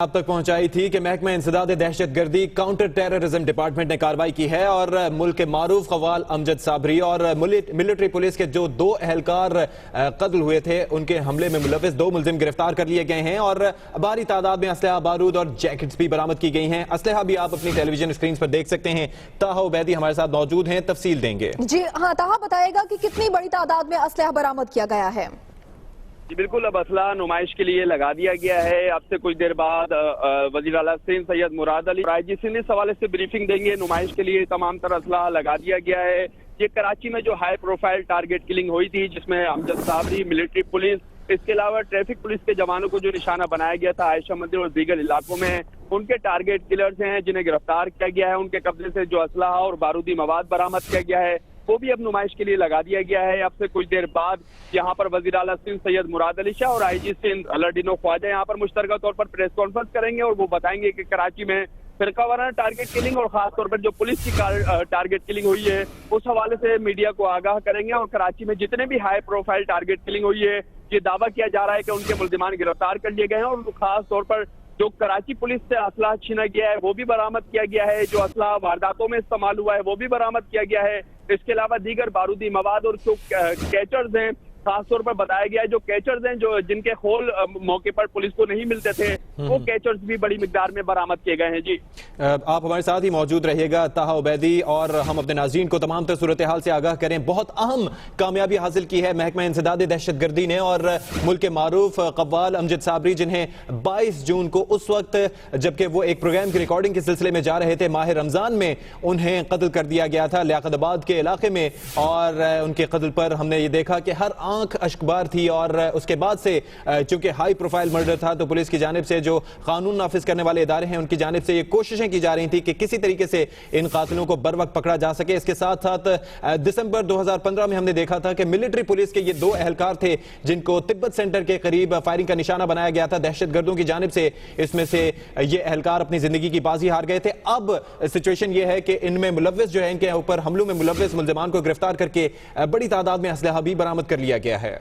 اب تک پہنچائی تھی کہ محکمہ انسداد دہشت گردی کاؤنٹر ٹیررزم ڈپارٹمنٹ نے کارروائی کی ہے اور ملک کے معروف قوال امجد صابری اور ملٹری پولیس کے جو 2 اہلکار قتل ہوئے تھے ان کے حملے میں ملوث 2 ملزم گرفتار کر لیے گئے ہیں اور بھاری تعداد میں اسلحہ بارود اور جیکٹس بھی برآمد کی گئی ہیں۔ اسلحہ بھی آپ اپنی ٹیلی ویژن اسکرینز پر دیکھ سکتے ہیں۔ طاہا عبیدی ہمارے ساتھ موجود ہیں، تفصیل دیں گے۔ جی ہاں، طاہا بتائے گا کہ کتنی بڑی تعداد میں اسلحہ برآمد کیا گیا ہے؟ جی بالکل، اب اسلحہ نمائش کے لیے لگا دیا گیا ہے۔ اب سے کچھ دیر بعد وزیر اعلیٰ سندھ سید مراد علی آئی جی سندھ اس حوالے سے بریفنگ دیں گے۔ نمائش کے لیے تمام تر اسلحہ لگا دیا گیا ہے۔ یہ کراچی میں جو ہائی پروفائل ٹارگٹ کلنگ ہوئی تھی جس میں امجد صابری، ملٹری پولیس، اس کے علاوہ ٹریفک پولیس کے جوانوں کو جو نشانہ بنایا گیا تھا عائشہ مندر اور دیگر علاقوں میں، ان کے ٹارگٹ کلرز ہیں جنہیں گرفتار کیا گیا ہے۔ ان کے قبضے سے جو اسلحہ اور بارودی مواد برآمد کیا گیا ہے وہ بھی اب نمائش کے لیے لگا دیا گیا ہے۔ اب سے کچھ دیر بعد یہاں پر وزیر اعلیٰ سندھ سید مراد علی شاہ اور آئی جی سندھ لرڈینو خواجہ یہاں پر مشترکہ طور پر پریس کانفرنس کریں گے اور وہ بتائیں گے کہ کراچی میں فرقہ وارانہ ٹارگٹ کلنگ اور خاص طور پر جو پولیس کی ٹارگٹ کلنگ ہوئی ہے اس حوالے سے میڈیا کو آگاہ کریں گے۔ اور کراچی میں جتنے بھی ہائی پروفائل ٹارگٹ کلنگ ہوئی ہے یہ دعویٰ کیا جا رہا ہے کہ ان کے ملزمان گرفتار کر لیے گئے ہیں اور خاص طور پر جو کراچی پولیس سے اسلحہ چھینا گیا ہے وہ بھی برآمد کیا گیا ہے۔ جو اسلحہ وارداتوں میں استعمال ہوا ہے وہ بھی برآمد کیا گیا ہے۔ اس کے علاوہ دیگر بارودی مواد اور جو کیچرز ہیں، خاص طور پر بتایا گیا ہے جو کیچرز ہیں جو جن کے خول موقع پر پولیس کو نہیں ملتے تھے وہ کیچرز بھی بڑی مقدار میں برآمد کیے گئے ہیں۔ جی آپ ہمارے ساتھ ہی موجود رہیے گا طاہا عبیدی، اور ہم اپنے ناظرین کو تمام تر صورتحال سے آگاہ کریں۔ بہت اہم کامیابی حاصل کی ہے محکمہ انسداد دہشت گردی نے اور ملک کے معروف قوال امجد صابری جنہیں 22 جون کو اس وقت جبکہ وہ ایک پروگرام کی ریکارڈنگ کے سلسلے میں جا رہے تھے ماہ رمضان میں انہیں قتل کر دیا گیا تھا لیاقت آباد کے علاقے میں، اور ان کے قتل پر ہم نے یہ دیکھا کہ ہر آنکھ اشکبار تھی۔ اور اس کے بعد سے چونکہ ہائی پروفائل مرڈر تھا تو پولیس کی جانب سے جو قانون نافذ کرنے والے ادارے ہیں ان کی جانب سے یہ کوششیں کی جا رہی تھی کہ کسی طریقے سے ان قاتلوں کو بر وقت پکڑا جا سکے۔ اس کے ساتھ ساتھ دسمبر 2015 میں ہم نے دیکھا تھا کہ ملٹری پولیس کے یہ 2 اہلکار تھے جن کو تبت سینٹر کے قریب فائرنگ کا نشانہ بنایا گیا تھا دہشت گردوں کی جانب سے۔ اس میں سے یہ اہلکار اپنی زندگی کی بازی ہار گئے تھے۔ اب سچویشن یہ ہے کہ ان میں ملوث جو ہے ان کے اوپر حملوں میں ملوث ملزمان کو گرفتار کر کے بڑی تعداد میں اسلحہ بھی برآمد کر لیا گیا ہے۔